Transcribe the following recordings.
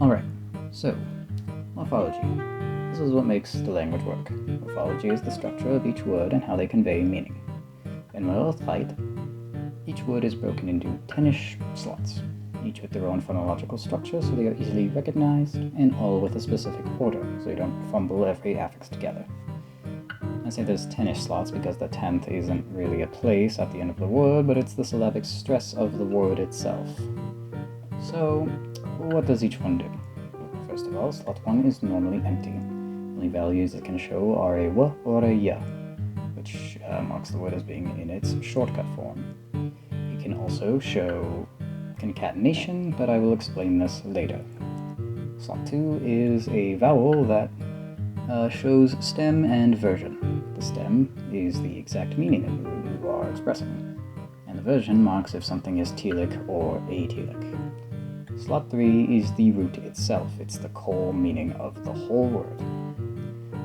Alright, so, morphology. This is what makes the language work. Morphology is the structure of each word and how they convey meaning. In Morphology, each word is broken into 10-ish slots, each with their own phonological structure so they are easily recognized, and all with a specific order, so you don't fumble every affix together. I say there's 10-ish slots because the 10th isn't really a place at the end of the word, but it's the syllabic stress of the word itself. So, what does each one do? First of all, slot 1 is normally empty. The only values it can show are a w or a y, which marks the word as being in its shortcut form. It can also show concatenation, but I will explain this later. Slot 2 is a vowel that shows stem and version. The stem is the exact meaning of the word you are expressing, and the version marks if something is telic or atelic. Slot 3 is the root itself. It's the core meaning of the whole word.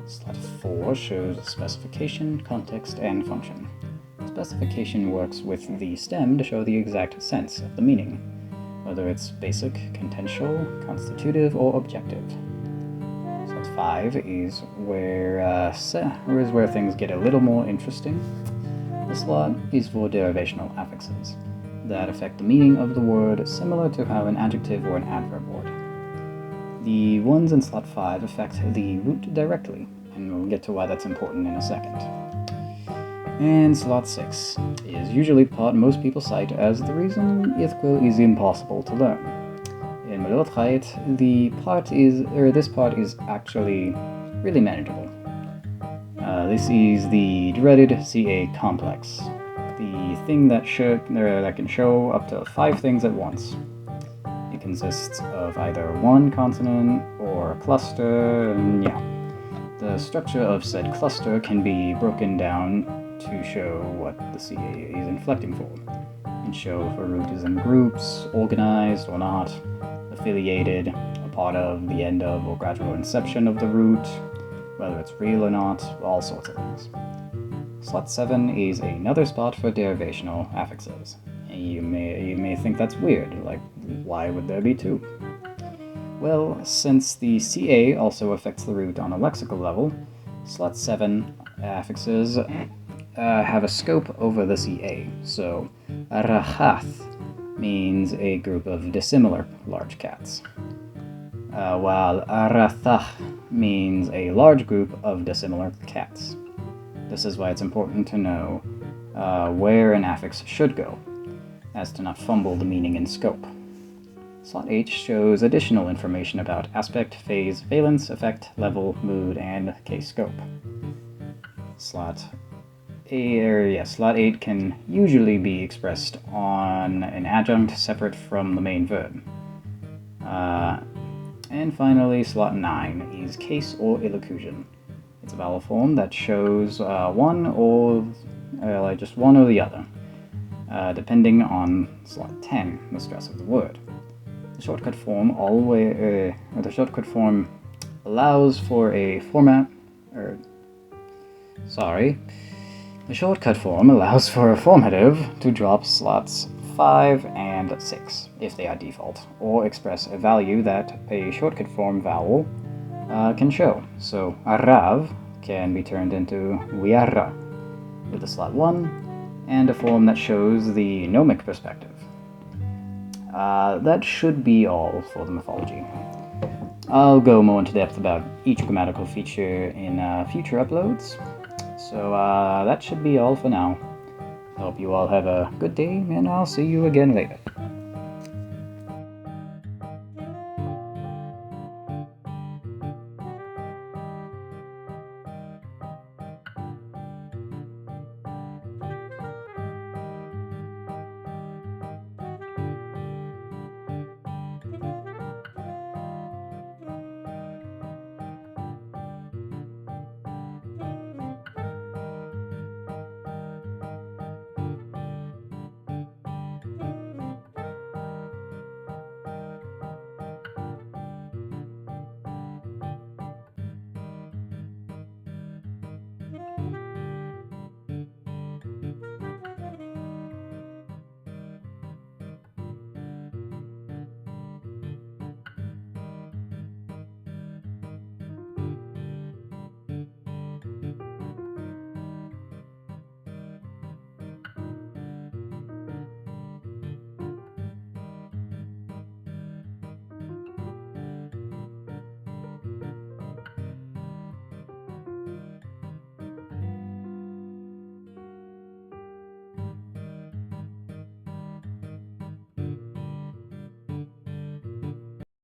Slot 4 shows specification, context, and function. Specification works with the stem to show the exact sense of the meaning, whether it's basic, contentious, constitutive, or objective. Slot 5 is where things get a little more interesting. The slot is for derivational affixes that affect the meaning of the word, similar to how an adjective or an adverb would. The ones in slot 5 affect the root directly, and we'll get to why that's important in a second. And slot 6 is usually the part most people cite as the reason Ithkuil is impossible to learn. In Morphology, this part is actually really manageable. This is the dreaded CA complex. The thing that can show up to 5 things at once. It consists of either one consonant or a cluster, and the structure of said cluster can be broken down to show what the CA is inflecting for. It can show if a root is in groups, organized or not, affiliated, a part of, the end of, or gradual inception of the root, whether it's real or not, all sorts of things. Slot 7 is another spot for derivational affixes. You may think that's weird, like why would there be 2? Well, since the CA also affects the root on a lexical level, slot 7 affixes have a scope over the CA. So, rahath means a group of dissimilar large cats, while arathach means a large group of dissimilar cats. This is why it's important to know where an affix should go, as to not fumble the meaning and scope. Slot H shows additional information about aspect, phase, valence, effect, level, mood, and case scope. Slot 8 can usually be expressed on an adjunct separate from the main verb. And finally, slot 9 is case or illocution. It's a vowel form that shows just one or the other, depending on slot 10, the stress of the word. The shortcut form allows for a formative to drop slots 5 and 6 if they are default, or express a value that a shortcut form vowel can show. So arav can be turned into wiarra with a slot 1 and a form that shows the gnomic perspective. That should be all for the morphology. I'll go more into depth about each grammatical feature in future uploads. So that should be all for now. I hope you all have a good day, and I'll see you again later.